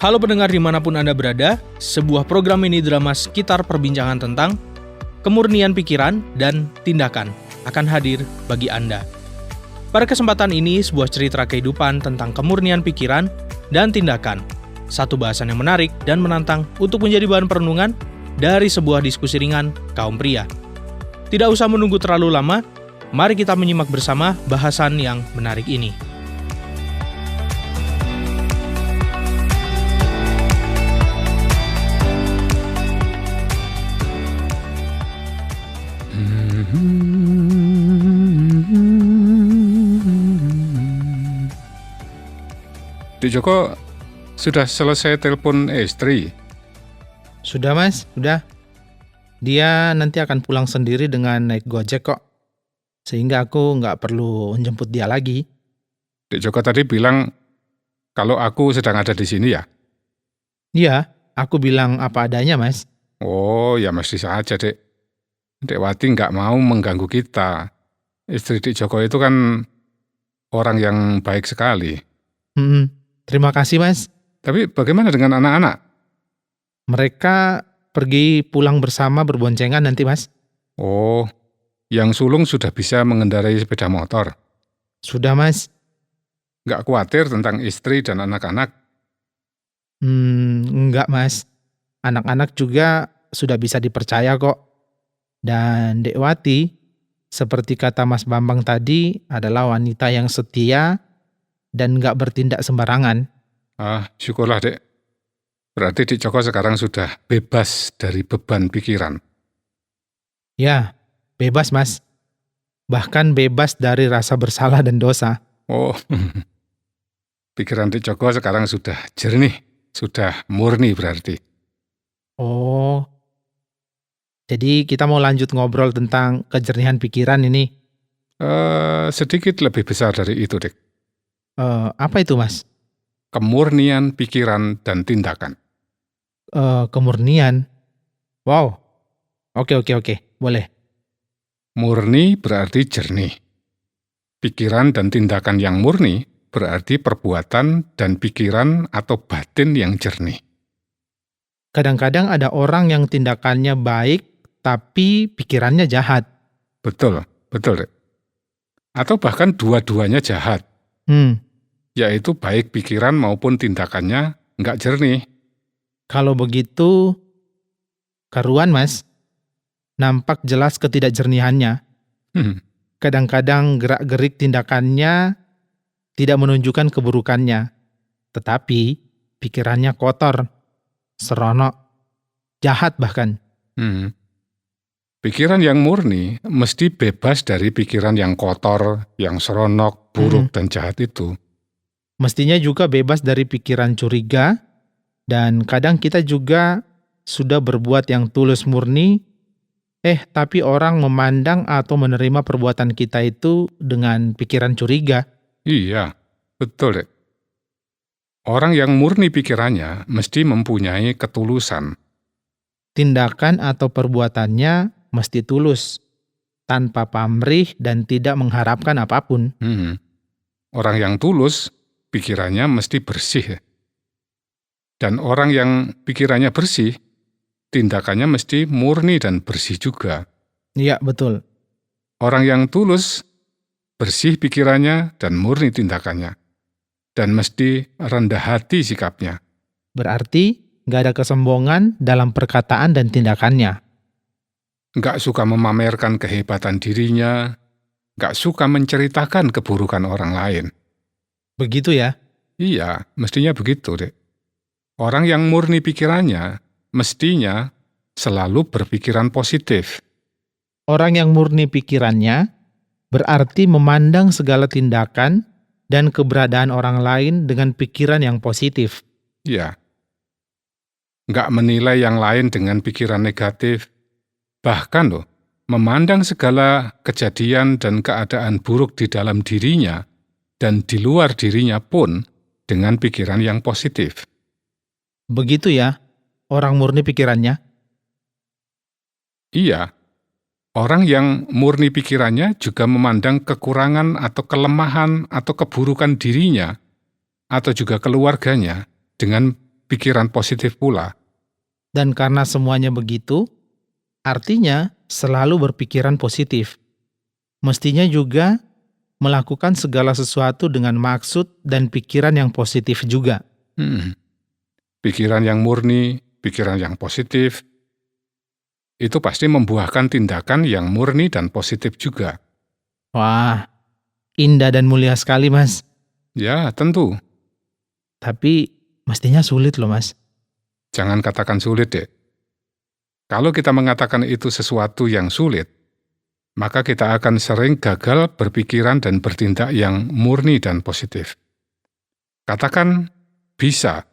Halo pendengar dimanapun Anda berada, sebuah program mini drama sekitar perbincangan tentang kemurnian pikiran dan tindakan akan hadir bagi Anda. Pada kesempatan ini, sebuah cerita kehidupan tentang kemurnian pikiran dan tindakan. Satu bahasan yang menarik dan menantang untuk menjadi bahan perenungan dari sebuah diskusi ringan kaum pria. Tidak usah menunggu terlalu lama, mari kita menyimak bersama bahasan yang menarik ini. Dik Joko sudah selesai telepon istri? Sudah mas, sudah. Dia nanti akan pulang sendiri dengan naik Gojek kok. Sehingga aku nggak perlu menjemput dia lagi. Dik Joko tadi bilang kalau aku sedang ada di sini ya? Iya, aku bilang apa adanya mas. Oh ya mesti saja Dek. Dek Wati nggak mau mengganggu kita. Istri Dik Joko itu kan orang yang baik sekali. Terima kasih mas. Tapi bagaimana dengan anak-anak? Mereka pergi pulang bersama berboncengan nanti mas. Oh, yang sulung sudah bisa mengendarai sepeda motor. Sudah mas. Nggak khawatir tentang istri dan anak-anak? Enggak mas. Anak-anak juga sudah bisa dipercaya kok. Dan Dek Wati, seperti kata Mas Bambang tadi, adalah wanita yang setia dan nggak bertindak sembarangan. Syukurlah Dek. Berarti Dik Joko sekarang sudah bebas dari beban pikiran. Ya, bebas mas. Bahkan bebas dari rasa bersalah dan dosa. Oh, pikiran Dik Joko sekarang sudah jernih, sudah murni berarti. Oh, jadi kita mau lanjut ngobrol tentang kejernihan pikiran ini. Sedikit lebih besar dari itu Dek. Apa itu mas? Kemurnian pikiran dan tindakan. Kemurnian. Wow. Oke, boleh. Murni berarti jernih. Pikiran dan tindakan yang murni berarti perbuatan dan pikiran atau batin yang jernih. Kadang-kadang ada orang yang tindakannya baik, tapi pikirannya jahat. Betul Dek. Atau bahkan dua-duanya jahat. Yaitu baik pikiran maupun tindakannya nggak jernih. Kalau begitu, karuan mas, nampak jelas ketidakjernihannya. Kadang-kadang gerak-gerik tindakannya tidak menunjukkan keburukannya, tetapi pikirannya kotor, seronok, jahat bahkan. Pikiran yang murni mesti bebas dari pikiran yang kotor, yang seronok, buruk, dan jahat itu. Mestinya juga bebas dari pikiran curiga, dan kadang kita juga sudah berbuat yang tulus murni, tapi orang memandang atau menerima perbuatan kita itu dengan pikiran curiga. Iya, betul Dek. Orang yang murni pikirannya mesti mempunyai ketulusan. Tindakan atau perbuatannya mesti tulus, tanpa pamrih dan tidak mengharapkan apapun. Orang yang tulus, pikirannya mesti bersih. Dan orang yang pikirannya bersih, tindakannya mesti murni dan bersih juga. Iya, betul. Orang yang tulus, bersih pikirannya dan murni tindakannya. Dan mesti rendah hati sikapnya. Berarti nggak ada kesombongan dalam perkataan dan tindakannya. Nggak suka memamerkan kehebatan dirinya, nggak suka menceritakan keburukan orang lain. Begitu ya? Iya, mestinya begitu, Dek. Orang yang murni pikirannya, mestinya selalu berpikiran positif. Orang yang murni pikirannya berarti memandang segala tindakan dan keberadaan orang lain dengan pikiran yang positif. Iya. Nggak menilai yang lain dengan pikiran negatif. Bahkan memandang segala kejadian dan keadaan buruk di dalam dirinya dan di luar dirinya pun dengan pikiran yang positif. Begitu ya, orang murni pikirannya? Iya, orang yang murni pikirannya juga memandang kekurangan atau kelemahan atau keburukan dirinya atau juga keluarganya dengan pikiran positif pula. Dan karena semuanya begitu, artinya selalu berpikiran positif. Mestinya juga melakukan segala sesuatu dengan maksud dan pikiran yang positif juga. Pikiran yang murni, pikiran yang positif, itu pasti membuahkan tindakan yang murni dan positif juga. Wah, indah dan mulia sekali, Mas. Ya, tentu. Tapi mestinya sulit loh, Mas. Jangan katakan sulit, Dek. Kalau kita mengatakan itu sesuatu yang sulit, maka kita akan sering gagal berpikiran dan bertindak yang murni dan positif. Katakan bisa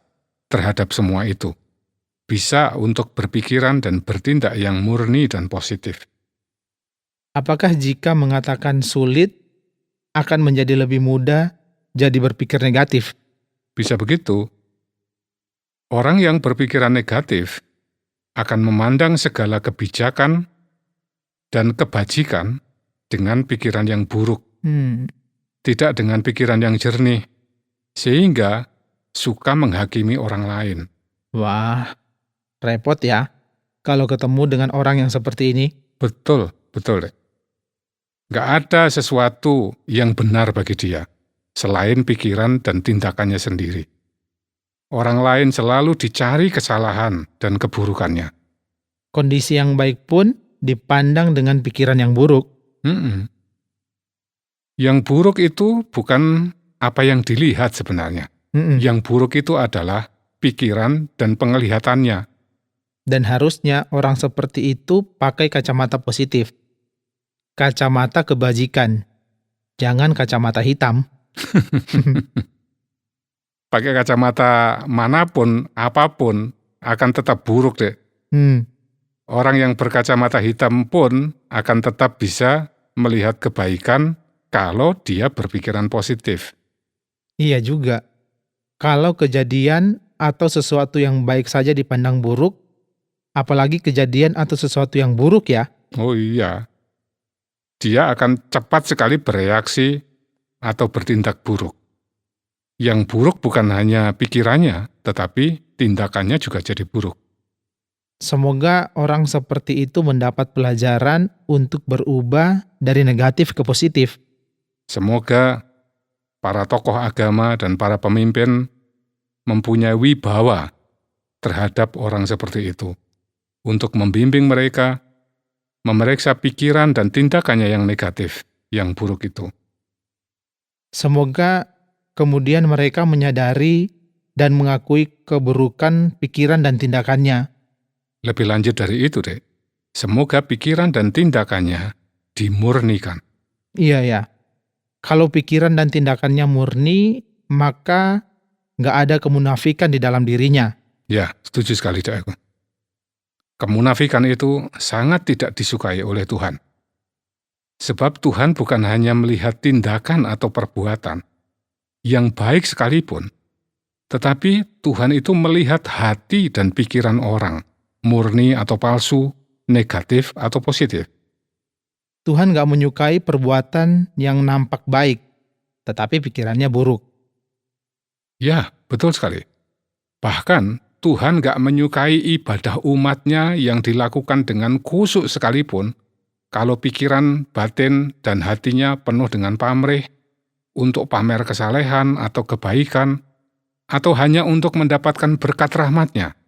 terhadap semua itu. Bisa untuk berpikiran dan bertindak yang murni dan positif. Apakah jika mengatakan sulit akan menjadi lebih mudah jadi berpikir negatif? Bisa begitu. Orang yang berpikiran negatif akan memandang segala kebijakan dan kebajikan dengan pikiran yang buruk, tidak dengan pikiran yang jernih, sehingga suka menghakimi orang lain. Wah, repot ya kalau ketemu dengan orang yang seperti ini. Betul, Dek. Nggak ada sesuatu yang benar bagi dia, selain pikiran dan tindakannya sendiri. Orang lain selalu dicari kesalahan dan keburukannya. Kondisi yang baik pun dipandang dengan pikiran yang buruk. Yang buruk itu bukan apa yang dilihat sebenarnya. Yang buruk itu adalah pikiran dan penglihatannya. Dan harusnya orang seperti itu pakai kacamata positif. Kacamata kebajikan. Jangan kacamata hitam. Pakai kacamata manapun, apapun, akan tetap buruk, Dek. Orang yang berkacamata hitam pun akan tetap bisa melihat kebaikan kalau dia berpikiran positif. Iya juga. Kalau kejadian atau sesuatu yang baik saja dipandang buruk, apalagi kejadian atau sesuatu yang buruk ya. Oh iya. Dia akan cepat sekali bereaksi atau bertindak buruk. Yang buruk bukan hanya pikirannya, tetapi tindakannya juga jadi buruk. Semoga orang seperti itu mendapat pelajaran untuk berubah dari negatif ke positif. Semoga para tokoh agama dan para pemimpin mempunyai wibawa terhadap orang seperti itu, untuk membimbing mereka, memeriksa pikiran dan tindakannya yang negatif, yang buruk itu. Semoga kemudian mereka menyadari dan mengakui keburukan pikiran dan tindakannya. Lebih lanjut dari itu, Dek, semoga pikiran dan tindakannya dimurnikan. Iya ya. Kalau pikiran dan tindakannya murni, maka nggak ada kemunafikan di dalam dirinya. Ya, setuju sekali, Dek. Kemunafikan itu sangat tidak disukai oleh Tuhan. Sebab Tuhan bukan hanya melihat tindakan atau perbuatan yang baik sekalipun, tetapi Tuhan itu melihat hati dan pikiran orang, murni atau palsu, negatif atau positif. Tuhan nggak menyukai perbuatan yang nampak baik, tetapi pikirannya buruk. Ya, betul sekali. Bahkan Tuhan nggak menyukai ibadah umatnya yang dilakukan dengan khusyuk sekalipun, kalau pikiran, batin, dan hatinya penuh dengan pamrih, untuk pamer kesalehan atau kebaikan, atau hanya untuk mendapatkan berkat rahmat-Nya.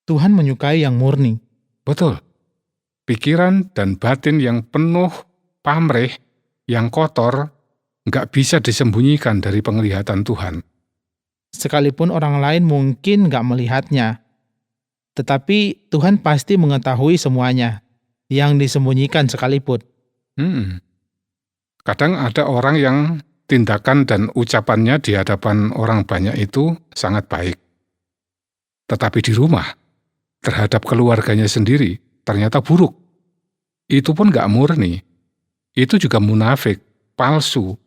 Tuhan menyukai yang murni. Betul. Pikiran dan batin yang penuh pamrih, yang kotor, nggak bisa disembunyikan dari penglihatan Tuhan. Sekalipun orang lain mungkin nggak melihatnya, tetapi Tuhan pasti mengetahui semuanya, yang disembunyikan sekalipun. Kadang ada orang yang tindakan dan ucapannya di hadapan orang banyak itu sangat baik. Tetapi di rumah, terhadap keluarganya sendiri, ternyata buruk. Itu pun nggak murni. Itu juga munafik, palsu,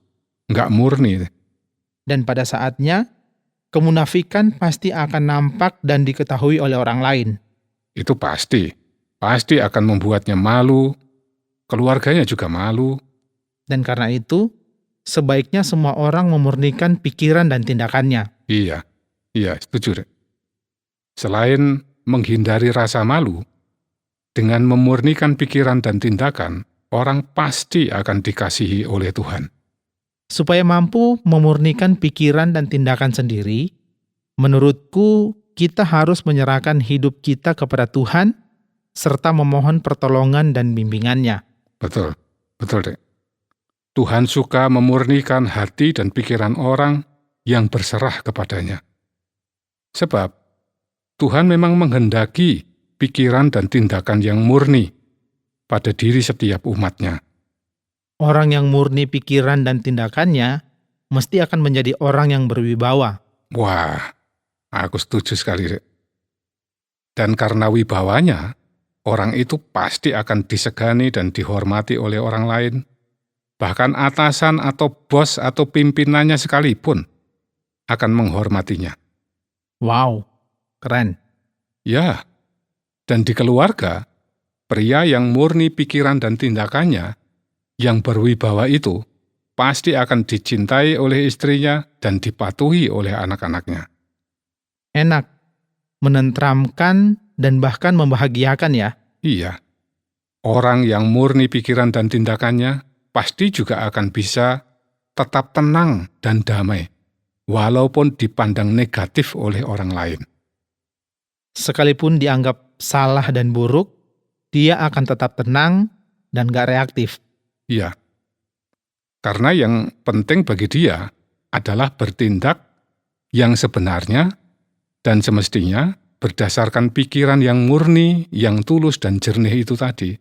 nggak murni. Dan pada saatnya, kemunafikan pasti akan nampak dan diketahui oleh orang lain. Itu pasti. Pasti akan membuatnya malu, keluarganya juga malu. Dan karena itu, sebaiknya semua orang memurnikan pikiran dan tindakannya. Iya. Iya, setuju, Rek. Selain menghindari rasa malu, dengan memurnikan pikiran dan tindakan, orang pasti akan dikasihi oleh Tuhan. Supaya mampu memurnikan pikiran dan tindakan sendiri, menurutku kita harus menyerahkan hidup kita kepada Tuhan serta memohon pertolongan dan bimbingannya. Betul, betul, Dek. Tuhan suka memurnikan hati dan pikiran orang yang berserah kepadanya. Sebab Tuhan memang menghendaki pikiran dan tindakan yang murni pada diri setiap umatnya. Orang yang murni pikiran dan tindakannya mesti akan menjadi orang yang berwibawa. Wah, aku setuju sekali, Dek. Dan karena wibawanya, orang itu pasti akan disegani dan dihormati oleh orang lain. Bahkan atasan atau bos atau pimpinannya sekalipun akan menghormatinya. Wow, keren. Ya, dan di keluarga, pria yang murni pikiran dan tindakannya, yang berwibawa itu, pasti akan dicintai oleh istrinya dan dipatuhi oleh anak-anaknya. Enak, menenteramkan, dan bahkan membahagiakan ya. Iya, orang yang murni pikiran dan tindakannya pasti juga akan bisa tetap tenang dan damai, walaupun dipandang negatif oleh orang lain. Sekalipun dianggap salah dan buruk, dia akan tetap tenang dan gak reaktif. Iya, karena yang penting bagi dia adalah bertindak yang sebenarnya dan semestinya berdasarkan pikiran yang murni, yang tulus dan jernih itu tadi.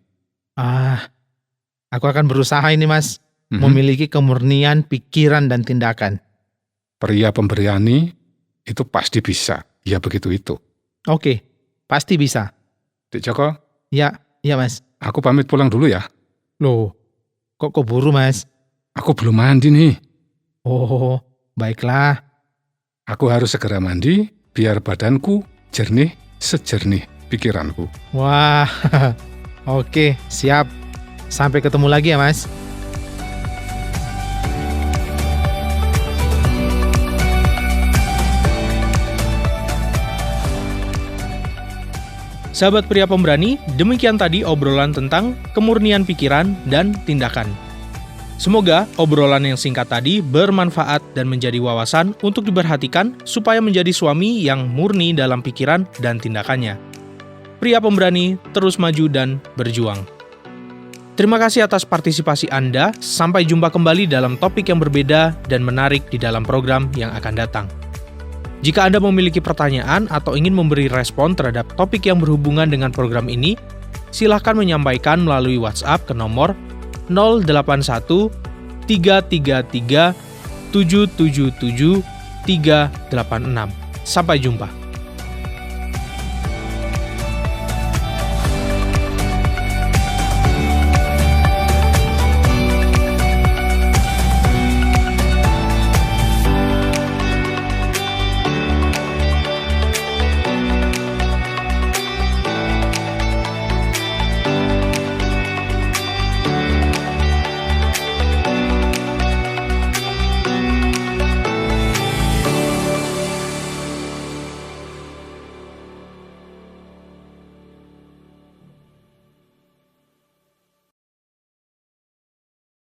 Aku akan berusaha ini Mas, memiliki kemurnian pikiran dan tindakan. Pria pemberani itu pasti bisa, ya begitu itu. Oke, pasti bisa. Dik Joko, Ya Mas. aku pamit pulang dulu ya. Loh, kok buru Mas? Aku belum mandi nih. Oh, baiklah. Aku harus segera mandi biar badanku jernih sejernih pikiranku. Wah, oke, siap. Sampai ketemu lagi ya Mas. Sahabat pria pemberani, demikian tadi obrolan tentang kemurnian pikiran dan tindakan. Semoga obrolan yang singkat tadi bermanfaat dan menjadi wawasan untuk diperhatikan supaya menjadi suami yang murni dalam pikiran dan tindakannya. Pria pemberani terus maju dan berjuang. Terima kasih atas partisipasi Anda. Sampai jumpa kembali dalam topik yang berbeda dan menarik di dalam program yang akan datang. Jika Anda memiliki pertanyaan atau ingin memberi respon terhadap topik yang berhubungan dengan program ini, silakan menyampaikan melalui WhatsApp ke nomor 081 333 777 386. Sampai jumpa.